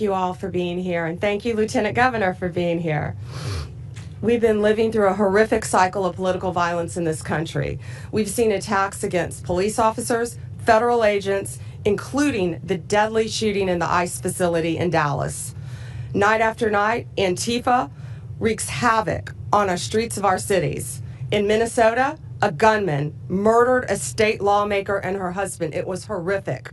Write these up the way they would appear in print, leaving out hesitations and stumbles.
you all for being here, and thank you, Lieutenant Governor, for being here. We've been living through a horrific cycle of political violence in this country. We've seen attacks against police officers, federal agents, including the deadly shooting in the ICE facility in Dallas. Night after night, Antifa wreaks havoc on our streets of our cities. In Minnesota, a gunman murdered a state lawmaker and her husband. It was horrific.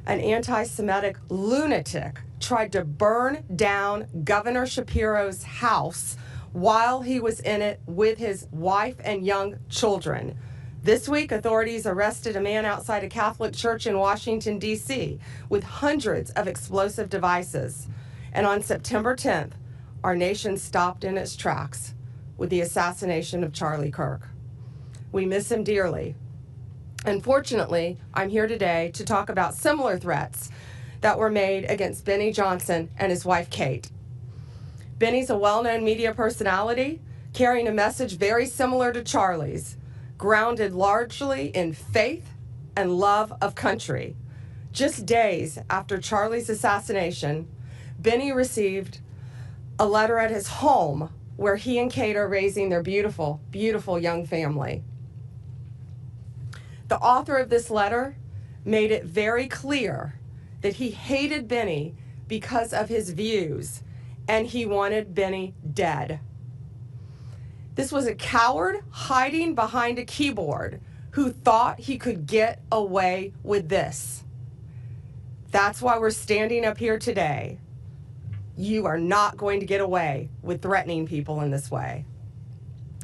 An anti-Semitic lunatic tried to burn down Governor Shapiro's house while he was in it with his wife and young children. This week, authorities arrested a man outside a Catholic church in Washington, D.C., with hundreds of explosive devices. And on September 10th, our nation stopped in its tracks with the assassination of Charlie Kirk. We miss him dearly. Unfortunately, I'm here today to talk about similar threats that were made against Benny Johnson and his wife, Kate. Benny's a well-known media personality, carrying a message very similar to Charlie's, grounded largely in faith and love of country. Just days after Charlie's assassination, Benny received a letter at his home where he and Kate are raising their beautiful, beautiful young family. The author of this letter made it very clear that he hated Benny because of his views, and he wanted Benny dead. This was a coward hiding behind a keyboard who thought he could get away with this. That's why we're standing up here today. You are not going to get away with threatening people in this way.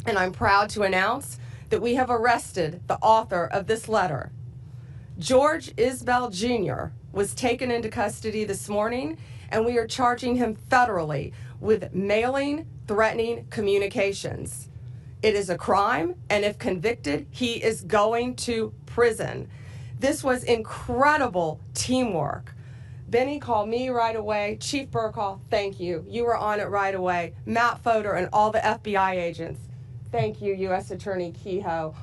And I'm proud to announce that we have arrested the author of this letter. George Isbell Jr. was taken into custody this morning, and we are charging him federally with mailing threatening communications. It is a crime, and if convicted, he is going to prison. This was incredible teamwork. Benny called me right away. Chief Burkall, thank you. You were on it right away. Matt Fodor and all the FBI agents. Thank you, U.S. Attorney Kehoe.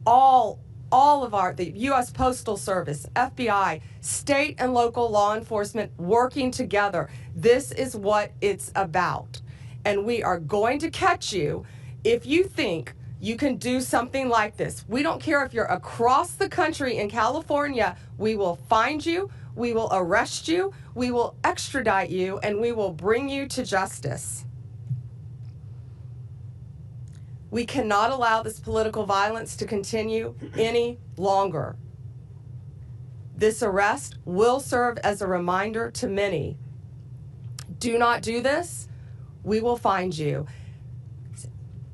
All of the U.S. Postal Service, FBI, state and local law enforcement working together. This is what it's about. And we are going to catch you if you think you can do something like this. We don't care if you're across the country in California. We will find you, we will arrest you, we will extradite you, and we will bring you to justice. We cannot allow this political violence to continue any longer. This arrest will serve as a reminder to many. Do not do this, we will find you.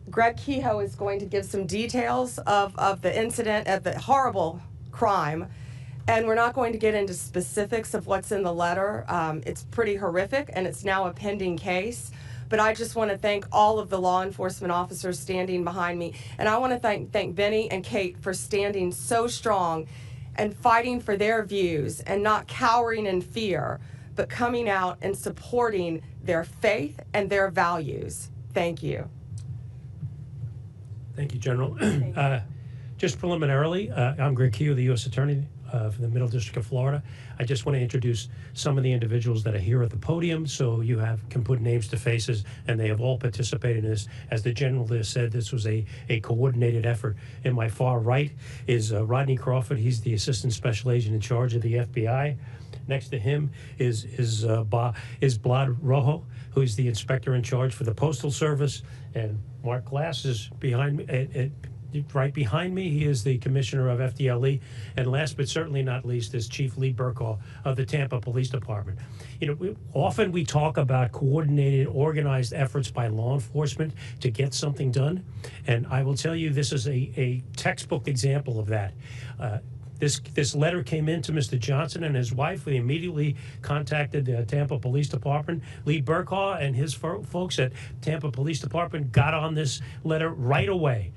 Greg Kehoe is going to give some details of the incident, of the horrible crime, and we're not going to get into specifics of what's in the letter. It's pretty horrific, and it's now a pending case. But I just want to thank all of the law enforcement officers standing behind me. And I want to thank Benny and Kate for standing so strong and fighting for their views and not cowering in fear, but coming out and supporting their faith and their values. Thank you. Thank you, General. Just preliminarily, I'm Greg Kehoe, the U.S. Attorney for the Middle District of Florida. I just want to introduce some of the individuals that are here at the podium so you can put names to faces, and they have all participated in this. As the General there said, this was a coordinated effort. In my far right is Rodney Crawford. He's the Assistant Special Agent in charge of the FBI. Next to him is Blad Rojo, who is the Inspector in charge for the Postal Service, and Mark Glass is behind me. Right behind me, he is the Commissioner of FDLE, and last but certainly not least is Chief Lee Burkall of the Tampa Police Department. You know, often we talk about coordinated, organized efforts by law enforcement to get something done, and I will tell you this is a textbook example of that. This letter came in to Mr. Johnson and his wife. We immediately contacted the Tampa Police Department. Lee Burkall and his folks at Tampa Police Department got on this letter right away,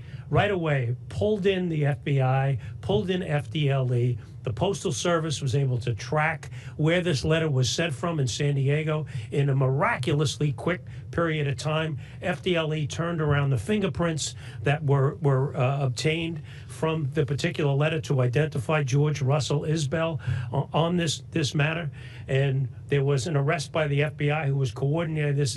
pulled in the FBI, pulled in FDLE. The Postal Service was able to track where this letter was sent from in San Diego in a miraculously quick period of time. FDLE turned around the fingerprints that were obtained from the particular letter to identify George Russell Isbell on this matter, and There was an arrest by the FBI who was coordinating this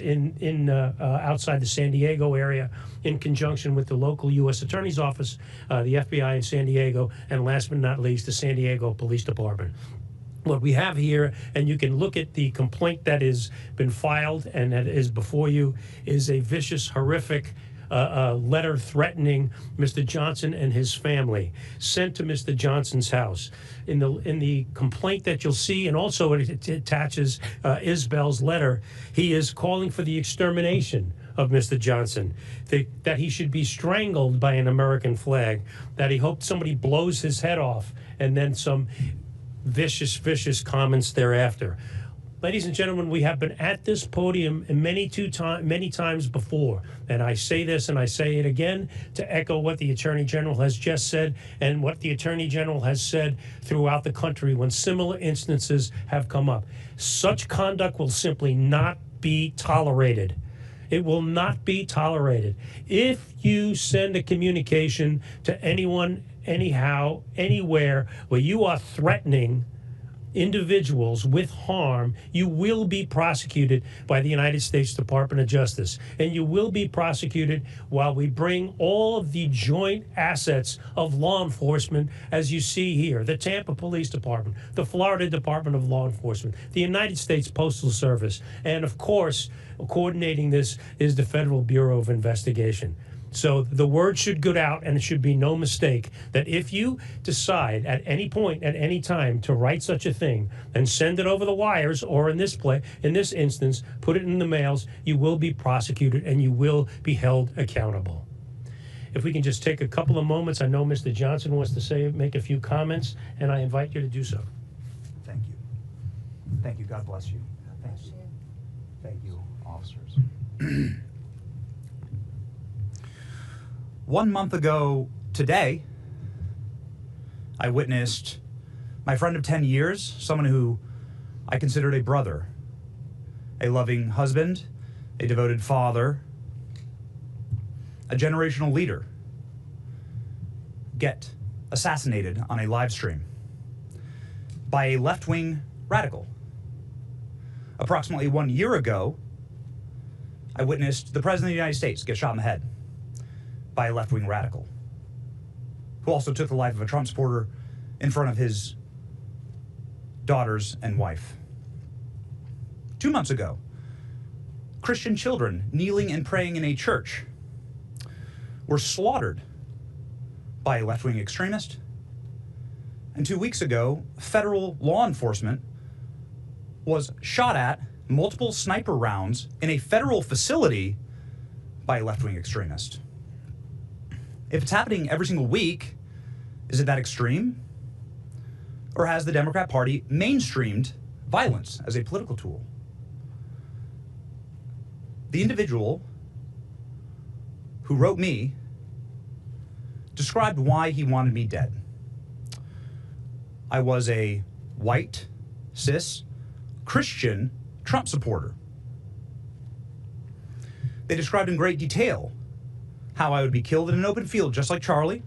outside the San Diego area in conjunction with the local U.S. Attorney's Office, the FBI in San Diego, and last but not least, the San Diego Police Department. What we have here, and you can look at the complaint that has been filed and that is before you, is a vicious, horrific letter threatening Mr. Johnson and his family, sent to Mr. Johnson's house. In the complaint that you'll see, and also it attaches Isbell's letter, he is calling for the extermination of Mr. Johnson, that he should be strangled by an American flag, that he hoped somebody blows his head off, and then some vicious, vicious comments thereafter. Ladies and gentlemen, we have been at this podium many times before, and I say this and I say it again to echo what the Attorney General has just said and what the Attorney General has said throughout the country when similar instances have come up. Such conduct will simply not be tolerated. It will not be tolerated. If you send a communication to anyone, anyhow, anywhere where you are threatening individuals with harm, you will be prosecuted by the United States Department of Justice. And you will be prosecuted while we bring all of the joint assets of law enforcement, as you see here, the Tampa Police Department, the Florida Department of Law Enforcement, the United States Postal Service, and of course, coordinating this is the Federal Bureau of Investigation. So the word should go out, and it should be no mistake that if you decide at any point, at any time, to write such a thing and send it over the wires, or in this instance, put it in the mails, you will be prosecuted and you will be held accountable. If we can just take a couple of moments, I know Mr. Johnson wants to make a few comments, and I invite you to do so. Thank you. Thank you. God bless you. Thank you. Thank you, officers. 1 month ago today, I witnessed my friend of 10 years, someone who I considered a brother, a loving husband, a devoted father, a generational leader, get assassinated on a live stream by a left-wing radical. Approximately 1 year ago, I witnessed the President of the United States get shot in the head by a left-wing radical, who also took the life of a Trump supporter in front of his daughters and wife. 2 months ago, Christian children kneeling and praying in a church were slaughtered by a left-wing extremist. And 2 weeks ago, federal law enforcement was shot at multiple sniper rounds in a federal facility by a left-wing extremist. If it's happening every single week, is it that extreme? Or has the Democrat Party mainstreamed violence as a political tool? The individual who wrote me described why he wanted me dead. I was a white, cis, Christian Trump supporter. They described in great detail how I would be killed in an open field just like Charlie,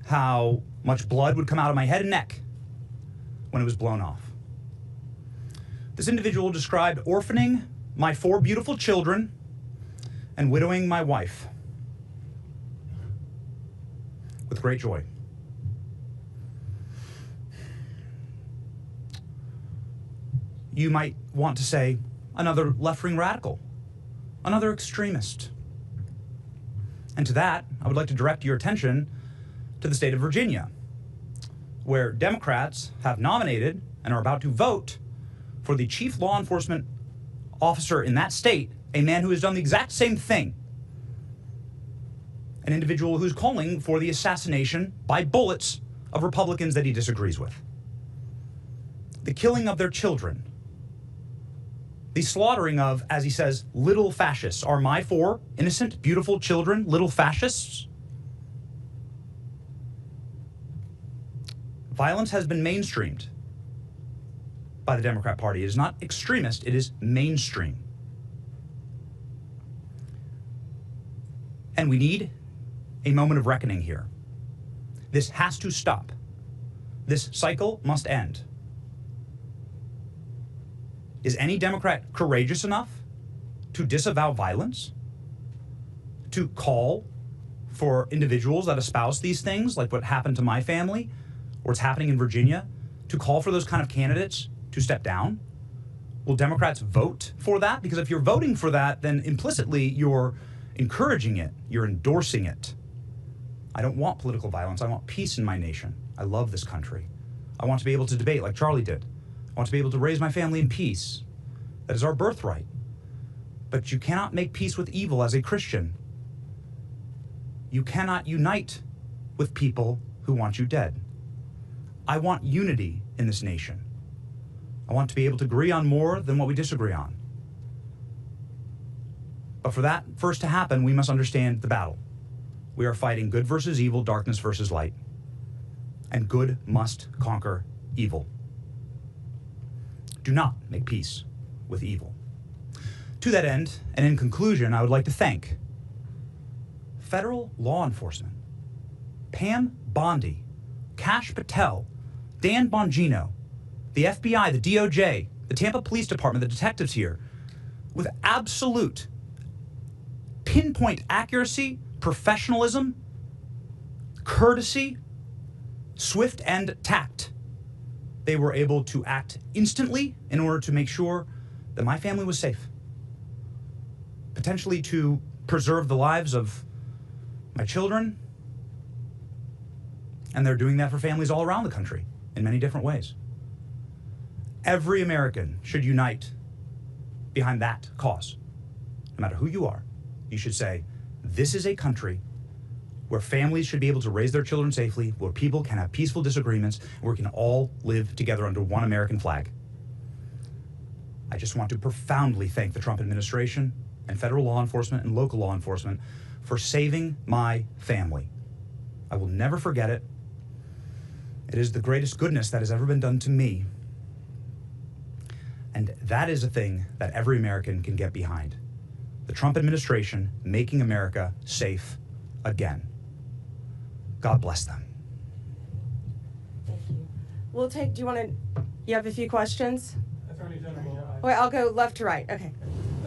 how much blood would come out of my head and neck when it was blown off. This individual described orphaning my 4 beautiful children and widowing my wife with great joy. You might want to say another left-wing radical, another extremist. And to that, I would like to direct your attention to the state of Virginia, where Democrats have nominated and are about to vote for the chief law enforcement officer in that state, a man who has done the exact same thing. An individual who's calling for the assassination by bullets of Republicans that he disagrees with. The killing of their children. The slaughtering of, as he says, little fascists. Are my 4 innocent, beautiful children little fascists? Violence has been mainstreamed by the Democrat Party. It is not extremist, it is mainstream. And we need a moment of reckoning here. This has to stop. This cycle must end. Is any Democrat courageous enough to disavow violence? To call for individuals that espouse these things, like what happened to my family, or what's happening in Virginia, to call for those kind of candidates to step down? Will Democrats vote for that? Because if you're voting for that, then implicitly you're encouraging it, you're endorsing it. I don't want political violence. I want peace in my nation. I love this country. I want to be able to debate like Charlie did. I want to be able to raise my family in peace. That is our birthright. But you cannot make peace with evil as a Christian. You cannot unite with people who want you dead. I want unity in this nation. I want to be able to agree on more than what we disagree on. But for that first to happen, we must understand the battle. We are fighting good versus evil, darkness versus light. And good must conquer evil. Do not make peace with evil. To that end, and in conclusion, I would like to thank federal law enforcement, Pam Bondi, Kash Patel, Dan Bongino, the FBI, the DOJ, the Tampa Police Department, the detectives here, with absolute pinpoint accuracy, professionalism, courtesy, swift and tact. They were able to act instantly in order to make sure that my family was safe. Potentially to preserve the lives of my children. And they're doing that for families all around the country in many different ways. Every American should unite behind that cause. No matter who you are, you should say, this is a country where families should be able to raise their children safely, where people can have peaceful disagreements, where we can all live together under one American flag. I just want to profoundly thank the Trump administration and federal law enforcement and local law enforcement for saving my family. I will never forget it. It is the greatest goodness that has ever been done to me. And that is a thing that every American can get behind. The Trump administration making America safe again. God bless them. Thank you. We'll take, do you want to, you have a few questions? Attorney General. Wait, I'll go left to right. Okay.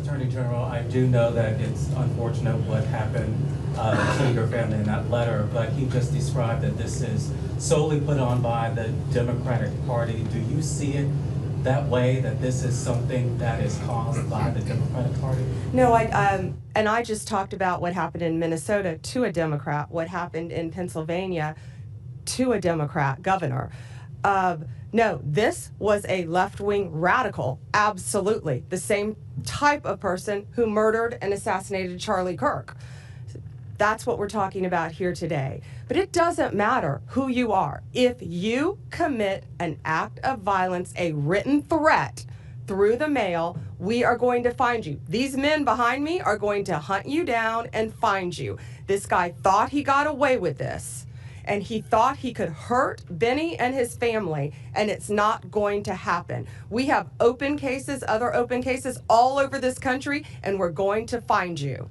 Attorney General, I do know that it's unfortunate what happened to your family in that letter, but he just described that this is solely put on by the Democratic Party. Do you see it that way, that this is something that is caused by the Democratic Party? No, and I just talked about what happened in Minnesota to a Democrat, what happened in Pennsylvania to a Democrat governor. No, this was a left-wing radical, absolutely. The same type of person who murdered and assassinated Charlie Kirk. That's what we're talking about here today. But it doesn't matter who you are. If you commit an act of violence, a written threat through the mail, we are going to find you. These men behind me are going to hunt you down and find you. This guy thought he got away with this, and he thought he could hurt Benny and his family, and it's not going to happen. We have open cases, other open cases all over this country, and we're going to find you.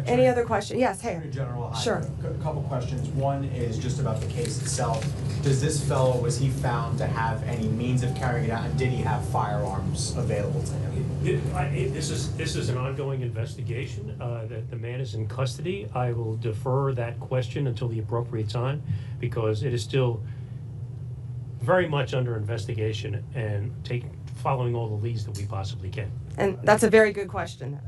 Any other question? Yes, hey. Attorney General, Sure. I have a couple questions. One is just about the case itself. Does this fellow, was he found to have any means of carrying it out, and did he have firearms available to him? This is an ongoing investigation. The man is in custody. I will defer that question until the appropriate time because it is still very much under investigation and following all the leads that we possibly can. And that's a very good question.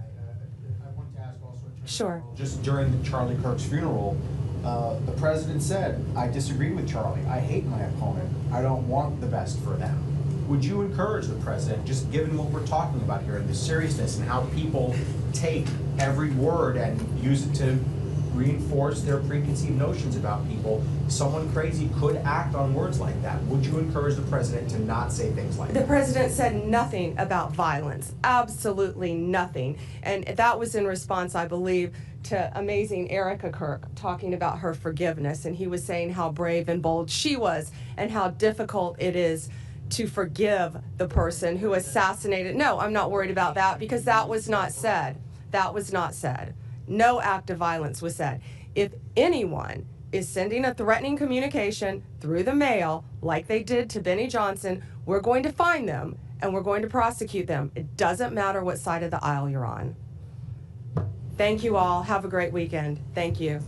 I wanted to ask also, Attorney Sure. General, just during Charlie Kirk's funeral, the president said, I disagree with Charlie. I hate my opponent. I don't want the best for them. Would you encourage the president, just given what we're talking about here and the seriousness and how people take every word and use it to reinforce their preconceived notions about people, someone crazy could act on words like that. Would you encourage the president to not say things like that? The president said nothing about violence, absolutely nothing. And that was in response, I believe, to amazing Erica Kirk talking about her forgiveness. And he was saying how brave and bold she was and how difficult it is to forgive the person who assassinated. No, I'm not worried about that because that was not said. That was not said. No act of violence was said. If anyone is sending a threatening communication through the mail, like they did to Benny Johnson, we're going to find them and we're going to prosecute them. It doesn't matter what side of the aisle you're on. Thank you all. Have a great weekend. Thank you.